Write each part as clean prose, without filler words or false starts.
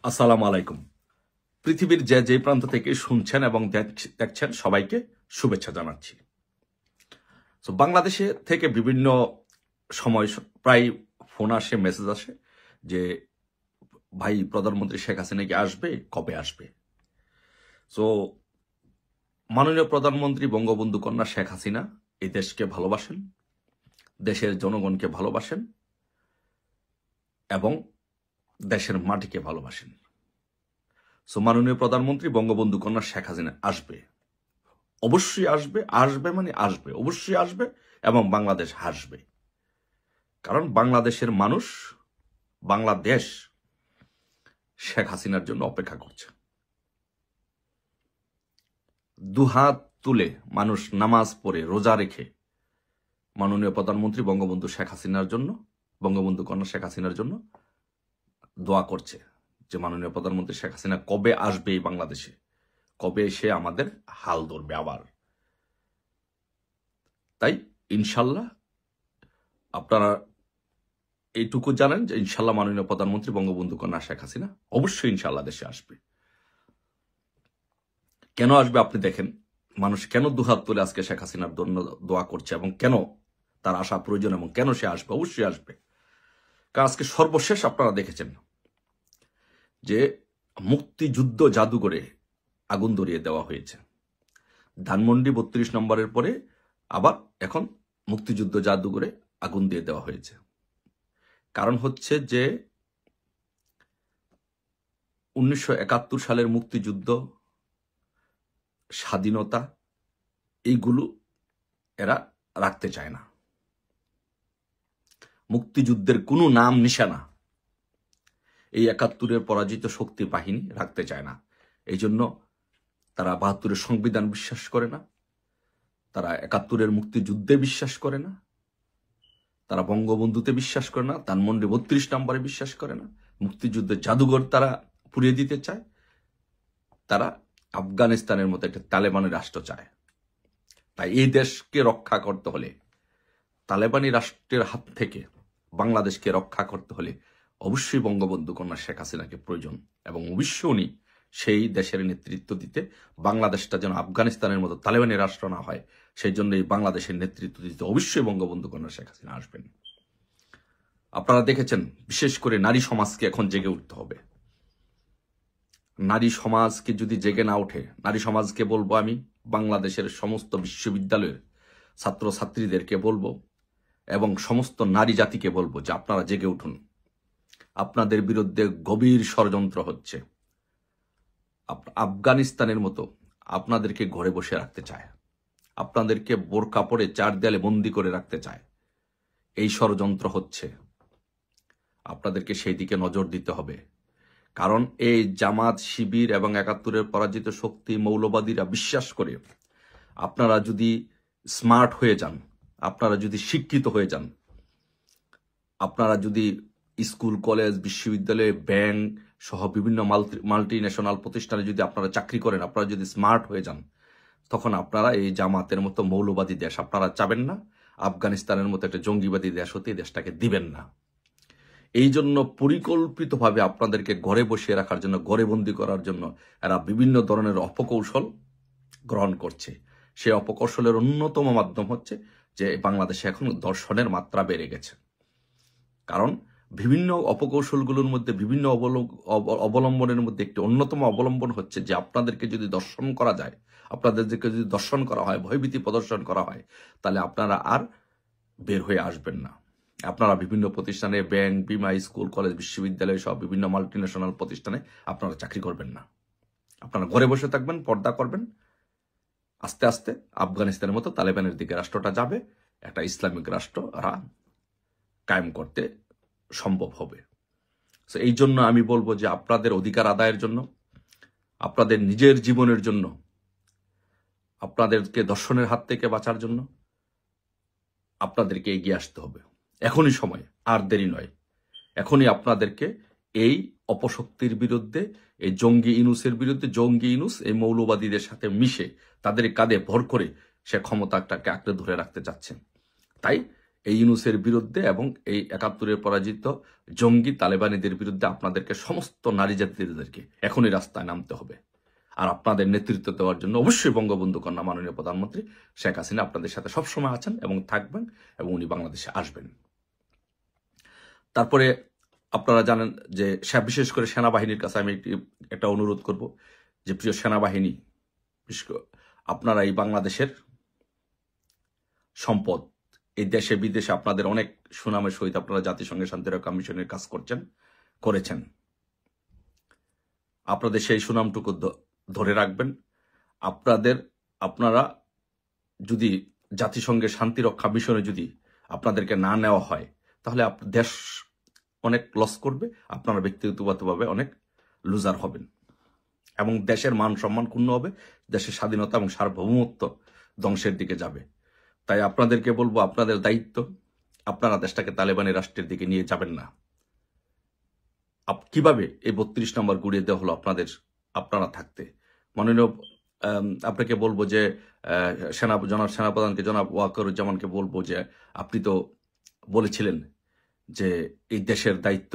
আসসালামু আলাইকুম। পৃথিবীর যে প্রান্ত থেকে শুনছেন এবং দেখছেন সবাইকে শুভেচ্ছা জানাচ্ছি। তো বাংলাদেশে থেকে বিভিন্ন সময় প্রায় ফোন আসে, মেসেজ আসে যে ভাই প্রধানমন্ত্রী শেখ হাসিনা কি আসবে, কবে আসবে। তো মাননীয় প্রধানমন্ত্রী বঙ্গবন্ধু কন্যা শেখ হাসিনা এই দেশকে ভালোবাসেন, দেশের জনগণকে ভালোবাসেন এবং দেশের মাটিকে ভালোবাসেন। সো মাননীয় প্রধানমন্ত্রী বঙ্গবন্ধু কন্যা শেখ হাসিনা আসবে, অবশ্যই আসবে। আসবে মানে আসবে, অবশ্যই আসবে এবং বাংলাদেশ হাসবে। কারণ বাংলাদেশের মানুষ, বাংলাদেশ শেখ হাসিনার জন্য অপেক্ষা করছে। দুহাত তুলে মানুষ নামাজ পড়ে রোজা রেখে মাননীয় প্রধানমন্ত্রী বঙ্গবন্ধু শেখ হাসিনার জন্য, বঙ্গবন্ধু কন্যা শেখ হাসিনার জন্য দোয়া করছে যে মাননীয় প্রধানমন্ত্রী শেখ হাসিনা কবে আসবে এই বাংলাদেশে, কবে এসে আমাদের হাল ধরবে আবার। তাই ইনশাল্লাহ আপনারা এইটুকু জানেন যে ইনশাল্লাহ মাননীয় প্রধানমন্ত্রী বঙ্গবন্ধু কন্যা শেখ হাসিনা অবশ্যই ইনশাল্লাহ দেশে আসবে। কেন আসবে আপনি দেখেন, মানুষ কেন দুহাত তুলে আজকে শেখ হাসিনার জন্য দোয়া করছে এবং কেন তার আসা প্রয়োজন এবং কেন সে আসবে, অবশ্যই আসবে। কারণ আজকে সর্বশেষ আপনারা দেখেছেন যে মুক্তিযুদ্ধ জাদুঘরে আগুন ধরিয়ে দেওয়া হয়েছে। ধানমন্ডি ৩২ নম্বরের পরে আবার এখন মুক্তিযুদ্ধ জাদুঘরে আগুন দিয়ে দেওয়া হয়েছে। কারণ হচ্ছে যে ১৯৭১ সালের মুক্তিযুদ্ধ, স্বাধীনতা, এইগুলো এরা রাখতে চায় না। মুক্তিযুদ্ধের কোনো নাম নিশানা এই ৭১-এর পরাজিত শক্তি বাহিনী রাখতে চায় না। এই জন্য তারা ৭২-এর সংবিধান বিশ্বাস করে না, তারা ৭১-এর মুক্তিযুদ্ধে বিশ্বাস করে না, তারা বঙ্গবন্ধুতে বিশ্বাস করে না, ধানমন্ডি ৩২ নম্বরে বিশ্বাস করে না, মুক্তিযুদ্ধের জাদুঘর তারা পুড়িয়ে দিতে চায়। তারা আফগানিস্তানের মতো একটা তালেবানি রাষ্ট্র চায়। তাই এই দেশকে রক্ষা করতে হলে, তালেবানি রাষ্ট্রের হাত থেকে বাংলাদেশকে রক্ষা করতে হলে অবশ্যই বঙ্গবন্ধু কন্যা শেখ হাসিনাকে প্রয়োজন এবং অবশ্যই উনি সেই দেশের নেতৃত্ব দিতে, বাংলাদেশটা যেন আফগানিস্তানের মতো তালেবানি রাষ্ট্র না হয়, সেই জন্য এই বাংলাদেশের নেতৃত্ব দিতে অবশ্যই বঙ্গবন্ধু কন্যা শেখ হাসিনা আসবেন। আপনারা দেখেছেন, বিশেষ করে নারী সমাজকে এখন জেগে উঠতে হবে। নারী সমাজকে যদি জেগে না ওঠে, নারী সমাজকে বলবো আমি, বাংলাদেশের সমস্ত বিশ্ববিদ্যালয়ের ছাত্রছাত্রীদেরকে বলবো এবং সমস্ত নারী জাতিকে বলবো যে আপনারা জেগে উঠুন। আপনাদের বিরুদ্ধে গভীর ষড়যন্ত্র হচ্ছে। আফগানিস্তানের মতো আপনাদেরকে ঘরে বসে রাখতে চায়, আপনাদেরকে বোরকা পরে ৪ দেয়ালে বন্দি করে রাখতে চায়। এই ষড়যন্ত্র হচ্ছে, আপনাদেরকে সেই দিকে নজর দিতে হবে। কারণ এই জামাত, শিবির এবং ৭১-এর পরাজিত শক্তি মৌলবাদীরা বিশ্বাস করে আপনারা যদি স্মার্ট হয়ে যান, আপনারা যদি শিক্ষিত হয়ে যান, আপনারা যদি স্কুল, কলেজ, বিশ্ববিদ্যালয়, ব্যাংক সহ বিভিন্ন মাল্টি ন্যাশনাল প্রতিষ্ঠানে যদি আপনারা চাকরি করেন, আপনারা যদি স্মার্ট হয়ে যান, তখন আপনারা এই জামাতের মতো মৌলবাদী দেশ আপনারা চাবেন না। আফগানিস্তানের মতো একটা জঙ্গিবাদী দেশ হতে এই দেশটাকে দিবেন না। এই জন্য পরিকল্পিতভাবে আপনাদেরকে ঘরে বসিয়ে রাখার জন্য, ঘরে বন্দি করার জন্য এরা বিভিন্ন ধরনের অপকৌশল গ্রহণ করছে। সেই অপকৌশলের অন্যতম মাধ্যম হচ্ছে যে বাংলাদেশে এখন ধর্ষণের মাত্রা বেড়ে গেছে। কারণ বিভিন্ন অপকৌশলগুলোর মধ্যে, বিভিন্ন অবলম্বনের মধ্যে একটি অন্যতম অবলম্বন হচ্ছে যে আপনাদেরকে যদি দর্শন করা যায়, আপনাদেরকে যদি দর্শন করা হয়, ভয়ভীতি প্রদর্শন করা হয়, তাহলে আপনারা আর বের হয়ে আসবেন না। আপনারা বিভিন্ন প্রতিষ্ঠানে, ব্যাংক, বিমা, স্কুল, কলেজ, বিশ্ববিদ্যালয় সহ বিভিন্ন মাল্টিন্যাশনাল প্রতিষ্ঠানে আপনারা চাকরি করবেন না। আপনারা ঘরে বসে থাকবেন, পর্দা করবেন। আস্তে আস্তে আফগানিস্তানের মতো তালেবানের দিকে রাষ্ট্রটা যাবে, একটা ইসলামিক রাষ্ট্র কায়েম করতে সম্ভব হবে। তো এই জন্য আমি বলবো যে আপনাদের অধিকার আদায়ের জন্য, আপনাদের নিজের জীবনের জন্য, আপনাদেরকে দর্শনের হাত থেকে বাঁচার জন্য আপনাদেরকে এগিয়ে আসতে হবে। এখনই সময়, আর দেরি নয়। এখনই আপনাদেরকে এই অপশক্তির বিরুদ্ধে, এই জঙ্গি ইনুসের বিরুদ্ধে, জঙ্গি ইনুস এই মৌলবাদীদের সাথে মিশে তাদের কাঁধে ভর করে সে ক্ষমতাটাকে আঁকড়ে ধরে রাখতে চাচ্ছেন। তাই এই ইউনূসের বিরুদ্ধে এবং এই ৭১-এর পরাজিত জঙ্গি তালেবানিদের বিরুদ্ধে আপনাদেরকে সমস্ত নারী জাতিদেরকে এখনই রাস্তায় নামতে হবে। আর আপনাদের নেতৃত্ব দেওয়ার জন্য অবশ্যই বঙ্গবন্ধু কন্যা মাননীয় প্রধানমন্ত্রী শেখ হাসিনা আপনাদের সাথে সবসময় আছেন এবং থাকবেন, এবং উনি বাংলাদেশে আসবেন। তারপরে আপনারা জানেন যে বিশেষ করে সেনাবাহিনীর কাছে আমি একটা অনুরোধ করব যে প্রিয় সেনাবাহিনী, আপনারা এই বাংলাদেশের সম্পদ, এই দেশে বিদেশে আপনাদের অনেক সুনামের সহিত আপনারা জাতিসংঘের শান্তিরক্ষা মিশনের কাজ করেছেন। আপনাদের সেই সুনামটুকু ধরে রাখবেন। আপনারা যদি জাতিসংঘের শান্তিরক্ষা মিশনে যদি আপনাদেরকে না নেওয়া হয়, তাহলে দেশ অনেক লস করবে, আপনারা ব্যক্তিগতভাবে অনেক লুজার হবেন এবং দেশের মান সম্মান ক্ষুণ্ণ হবে, দেশের স্বাধীনতা এবং সার্বভৌমত্ব ধ্বংসের দিকে যাবে। তাই আপনাদেরকে বলবো, আপনাদের দায়িত্ব, আপনারা দেশটাকে তালেবানি রাষ্ট্রের দিকে নিয়ে যাবেন না। কিভাবে এই ৩২ নম্বর গুড়িয়ে দেওয়া হলো আপনারা থাকতে। মাননীয় আপনাকে বলবো যে জনাব সেনাপ্রধানকে, জনাব ওয়াকারুজ্জামানকে বলবো যে আপনি তো বলেছিলেন যে এই দেশের দায়িত্ব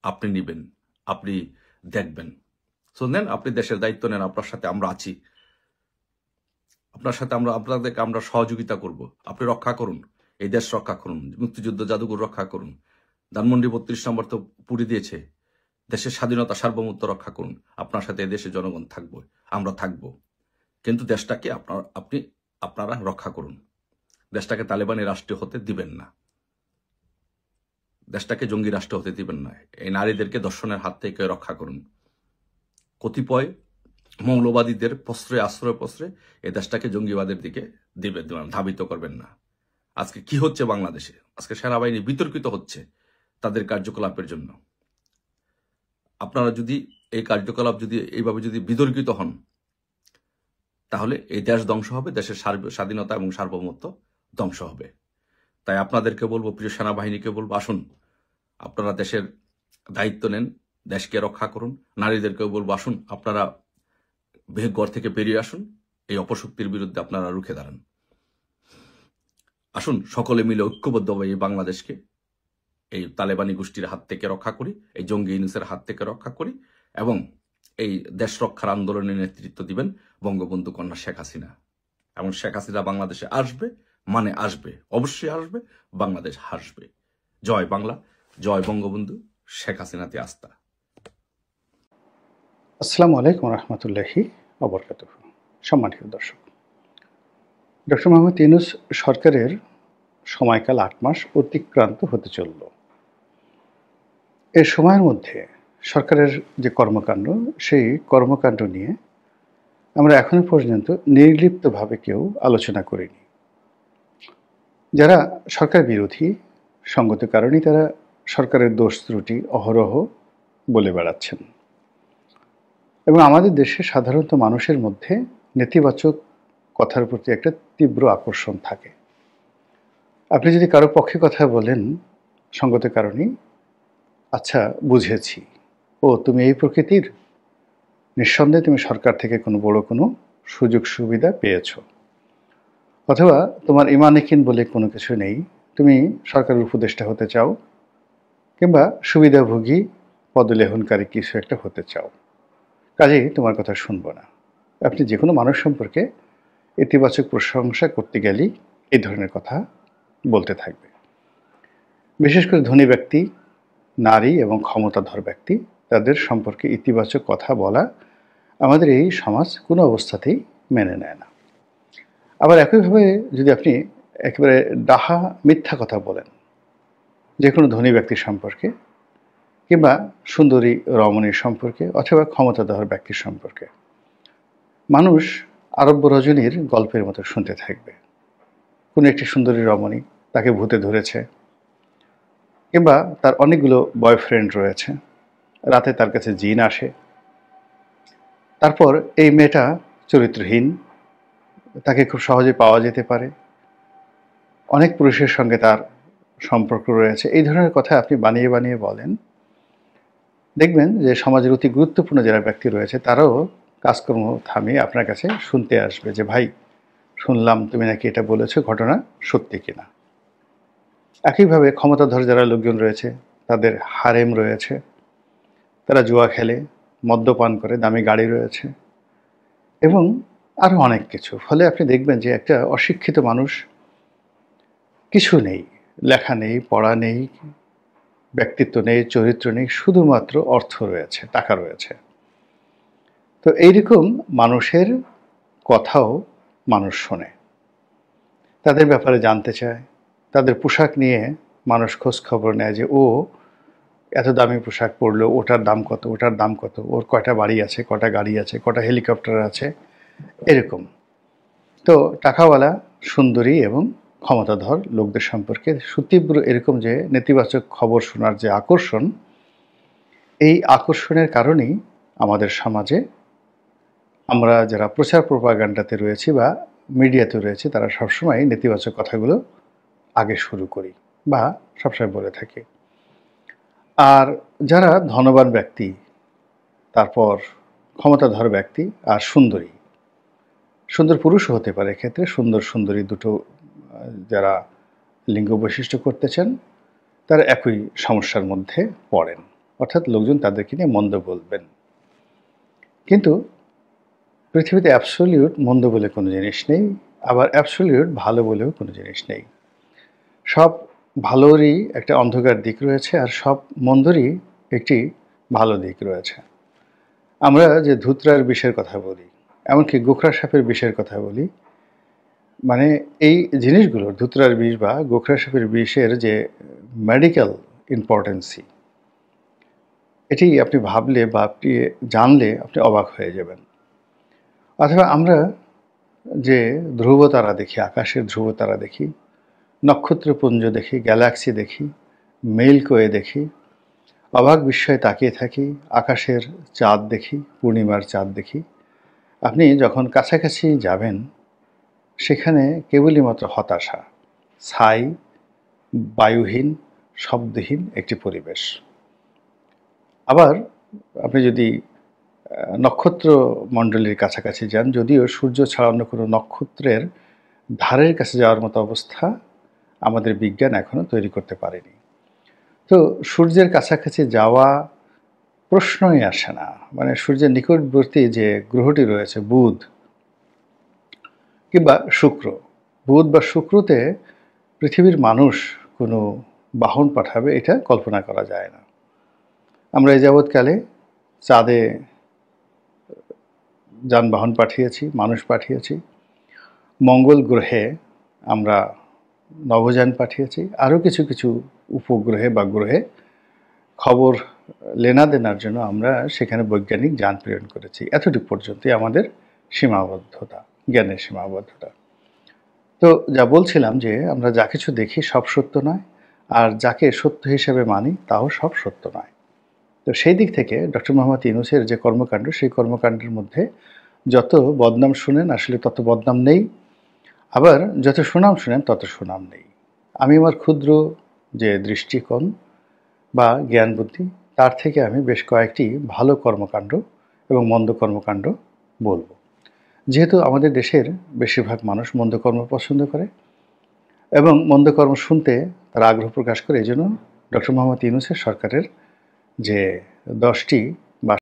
আপনি নিবেন, আপনি দেখবেন। নেন, আপনি দেশের দায়িত্ব নেন, আপনার সাথে আমরা আছি, আপনার সাথে আপনাদেরকে আমরা সহযোগিতা করব। আপনি রক্ষা করুন, এই দেশ রক্ষা করুন, মুক্তিযুদ্ধ জাদুঘর রক্ষা করুন, ধানমন্ডি ৩২ নম্বর তো পুড়ে দিয়েছে, দেশের স্বাধীনতা সার্বভৌমত্ব রক্ষা করুন। আপনার সাথে দেশের জনগণ থাকবো, আমরা থাকবো, কিন্তু দেশটাকে আপনারা রক্ষা করুন। দেশটাকে তালেবানি রাষ্ট্র হতে দিবেন না, দেশটাকে জঙ্গি রাষ্ট্র হতে দিবেন না। এই নারীদেরকে ধর্ষণের হাত থেকে রক্ষা করুন। কতিপয় মৌলবাদীদের আশ্রয় এই দেশটাকে জঙ্গিবাদের দিকে ধাবিত করবেন না। আজকে কি হচ্ছে বাংলাদেশে? আজকে সেনাবাহিনী বিতর্কিত হচ্ছে তাদের কার্যকলাপের জন্য। আপনারা যদি এই কার্যকলাপ এইভাবে বিতর্কিত হন, তাহলে এই দেশ ধ্বংস হবে, দেশের স্বাধীনতা এবং সার্বভৌমত্ব ধ্বংস হবে। তাই আপনাদেরকে বলবো, প্রিয় সেনাবাহিনীকে বলবো, আসুন আপনারা দেশের দায়িত্ব নেন, দেশকে রক্ষা করুন। নারীদেরকেও বলবো, আসুন আপনারা ঘর থেকে বেরিয়ে আসুন, এই অপশক্তির বিরুদ্ধে আপনারা রুখে দাঁড়ান। আসুন সকলে মিলে ঐক্যবদ্ধভাবে এই বাংলাদেশকে এই তালেবানি গোষ্ঠীর হাত থেকে রক্ষা করি, এই জঙ্গি ইউনূসের হাত থেকে রক্ষা করি, এবং এই দেশ রক্ষার আন্দোলনের নেতৃত্ব দিবেন বঙ্গবন্ধু কন্যা শেখ হাসিনা। এবং শেখ হাসিনা বাংলাদেশে আসবে, মানে আসবে, অবশ্যই আসবে, বাংলাদেশ হাসবে। জয় বাংলা, জয় বঙ্গবন্ধু, শেখ হাসিনাতে আস্থা। আসসালামু আলাইকুম রহমতুল্লাহি ওয়া বারাকাতুহু। সম্মানিত দর্শক, ডক্টর মোহাম্মদ ইউনূস সরকারের সময়কাল ৮ মাস অতিক্রান্ত হতে চলল। এই সময়ের মধ্যে সরকারের যে কর্মকাণ্ড, সেই কর্মকাণ্ড নিয়ে আমরা এখনো পর্যন্ত নির্লিপ্তভাবে কেউ আলোচনা করিনি। যারা সরকার বিরোধী, সঙ্গত কারণেই তারা সরকারের দোষ ত্রুটি অহরহ বলে বেড়াচ্ছেন, এবং আমাদের দেশে সাধারণত মানুষের মধ্যে নেতিবাচক কথার প্রতি একটা তীব্র আকর্ষণ থাকে। আপনি যদি কারো পক্ষে কথা বলেন, সঙ্গত কারণেই, আচ্ছা বুঝেছি, ও তুমি এই প্রকৃতির, নিঃসন্দেহে তুমি সরকার থেকে কোনো সুযোগ সুবিধা পেয়েছো, অথবা তোমার ইমানিকিন বলে কোনো কিছু নেই, তুমি সরকারের উপদেষ্টা হতে চাও, কিংবা সুবিধাভোগী পদলেহনকারী কিছু একটা হতে চাও, কাজেই তোমার কথা শুনবো না। আপনি যে কোনো মানুষ সম্পর্কে ইতিবাচক প্রশংসা করতে গেলেই এই ধরনের কথা বলতে থাকবে। বিশেষ করে ধনী ব্যক্তি, নারী এবং ক্ষমতাধর ব্যক্তি, তাদের সম্পর্কে ইতিবাচক কথা বলা আমাদের এই সমাজ কোনো অবস্থাতেই মেনে নেয় না। আবার একইভাবে যদি আপনি একেবারে ডাহা মিথ্যা কথা বলেন যে কোনো ধনী ব্যক্তির সম্পর্কে, কিংবা সুন্দরী রমণীর সম্পর্কে, অথবা ক্ষমতাধর ব্যক্তির সম্পর্কে, মানুষ আরব্য রজনীর গল্পের মতো শুনতে থাকবে। কোনো একটি সুন্দরী রমণী, তাকে ভূতে ধরেছে, কিংবা তার অনেকগুলো বয়ফ্রেন্ড রয়েছে, রাতে তার কাছে জিন আসে, তারপর এই মেয়েটা চরিত্রহীন, তাকে খুব সহজে পাওয়া যেতে পারে, অনেক পুরুষের সঙ্গে তার সম্পর্ক রয়েছে, এই ধরনের কথা আপনি বানিয়ে বানিয়ে বলেন। দেখবেন যে সমাজের অতি গুরুত্বপূর্ণ যারা ব্যক্তি রয়েছে, তারাও কাজকর্ম থামিয়ে আপনার কাছে শুনতে আসবে যে ভাই, শুনলাম তুমি নাকি এটা বলেছো, ঘটনা সত্যি কিনা। একইভাবে ক্ষমতাধর যারা লোকজন রয়েছে তাদের হারেম রয়েছে, তারা জুয়া খেলে, মদ্যপান করে, দামি গাড়ি রয়েছে এবং আরও অনেক কিছু। ফলে আপনি দেখবেন যে একটা অশিক্ষিত মানুষ, কিছু নেই, লেখা নেই, পড়া নেই, ব্যক্তিত্ব নেই, চরিত্র নেই, শুধুমাত্র অর্থ রয়েছে, টাকা রয়েছে। তো এইরকম মানুষের কথাও মানুষ শোনে, তাদের ব্যাপারে জানতে চায়, তাদের পোশাক নিয়ে মানুষ খোঁজ খবর নেয় যে ও এত দামি পোশাক পরলো, ওটার দাম কত, ওটার দাম কত, ওর কয়টা বাড়ি আছে, কটা গাড়ি আছে, কটা হেলিকপ্টার আছে, এরকম। তো টাকাওয়ালা, সুন্দরী এবং ক্ষমতাধর লোকদের সম্পর্কে সুতীব্র এরকম যে নেতিবাচক খবর শোনার যে আকর্ষণ, এই আকর্ষণের কারণেই আমাদের সমাজে আমরা যারা প্রচার প্রপাগান্ডাতে রয়েছি বা মিডিয়াতে রয়েছি তারা সবসময় নেতিবাচক কথাগুলো আগে শুরু করি বা সবসময় বলে থাকি। আর যারা ধনবান ব্যক্তি, তারপর ক্ষমতাধর ব্যক্তি আর সুন্দরী, সুন্দর পুরুষও হতে পারে এক্ষেত্রে, সুন্দর সুন্দরী দুটো যারা লিঙ্গ বৈশিষ্ট্য করতে চান তারা একই সমস্যার মধ্যে পড়েন, অর্থাৎ লোকজন তাদেরকে নিয়ে মন্দ বলবেন। কিন্তু পৃথিবীতে অ্যাবসলিউট মন্দ বলে কোনো জিনিস নেই, আবার অ্যাবসলিউট ভালো বলেও কোনো জিনিস নেই। সব ভালোরই একটা অন্ধকার দিক রয়েছে আর সব মন্দরই একটি ভালো দিক রয়েছে। আমরা যে ধুতরার বিষের কথা বলি, এমনকি গোখরা সাপের বিষের কথা বলি, মানে এই জিনিসগুলো ধুতরার বিষ বা গোখরা সাপের বিষের যে মেডিকেল ইম্পর্টেন্সি, এটি আপনি ভাবলে বা আপনি জানলে আপনি অবাক হয়ে যাবেন। অথবা আমরা যে ধ্রুবতারা দেখি, আকাশের ধ্রুবতারা দেখি, নক্ষত্রপুঞ্জ দেখি, গ্যালাক্সি দেখি, মিল্কওয়ে দেখি, অবাক বিস্ময়ে তাকিয়ে থাকি, আকাশের চাঁদ দেখি, পূর্ণিমার চাঁদ দেখি। আপনি যখন কাছাকাছি যাবেন সেখানে কেবলই মাত্র হতাশা, ছাই, বায়ুহীন, শব্দহীন একটি পরিবেশ। আবার আপনি যদি নক্ষত্র মণ্ডলীর কাছাকাছি যান, যদিও সূর্য ছাড়া অন্য কোনো নক্ষত্রের ধারের কাছে যাওয়ার মতো অবস্থা আমাদের বিজ্ঞান এখনও তৈরি করতে পারেনি। তো সূর্যের কাছাকাছি যাওয়া প্রশ্নই আসে না। মানে সূর্যের নিকটবর্তী যে গ্রহটি রয়েছে বুধ কিংবা শুক্র, বুধ বা শুক্রতে পৃথিবীর মানুষ কোনো বাহন পাঠাবে এটা কল্পনা করা যায় না। আমরা এই যাবৎকালে চাঁদে যানবাহন পাঠিয়েছি, মানুষ পাঠিয়েছি, মঙ্গল গ্রহে আমরা নভোযান পাঠিয়েছি, আরও কিছু কিছু উপগ্রহে বা গ্রহে খবর লেনাদেনার জন্য আমরা সেখানে বৈজ্ঞানিক যান প্রেরণ করেছি। এতটুকু পর্যন্তই আমাদের সীমাবদ্ধতা, জ্ঞানের সীমাবদ্ধতা। তো যা বলছিলাম যে আমরা যা কিছু দেখি সব সত্য নয়, আর যাকে সত্য হিসেবে মানি তাও সব সত্য নয়। তো সেই দিক থেকে ডক্টর মোহাম্মদ ইউনূসের যে কর্মকাণ্ড, সেই কর্মকাণ্ডের মধ্যে যত বদনাম শুনেন আসলে তত বদনাম নেই, আবার যত সুনাম শুনেন তত সুনাম নেই। আমি আমার ক্ষুদ্র যে দৃষ্টিকোণ বা জ্ঞান বুদ্ধি, তার থেকে আমি বেশ কয়েকটি ভালো কর্মকাণ্ড এবং মন্দ কর্মকাণ্ড বলবো। যেহেতু আমাদের দেশের বেশিরভাগ মানুষ মন্দ কর্ম পছন্দ করে এবং মন্দ কর্ম শুনতে তারা আগ্রহ প্রকাশ করে, এই জন্য ডক্টর মোহাম্মদ ইউনূসের সরকারের যে 10টি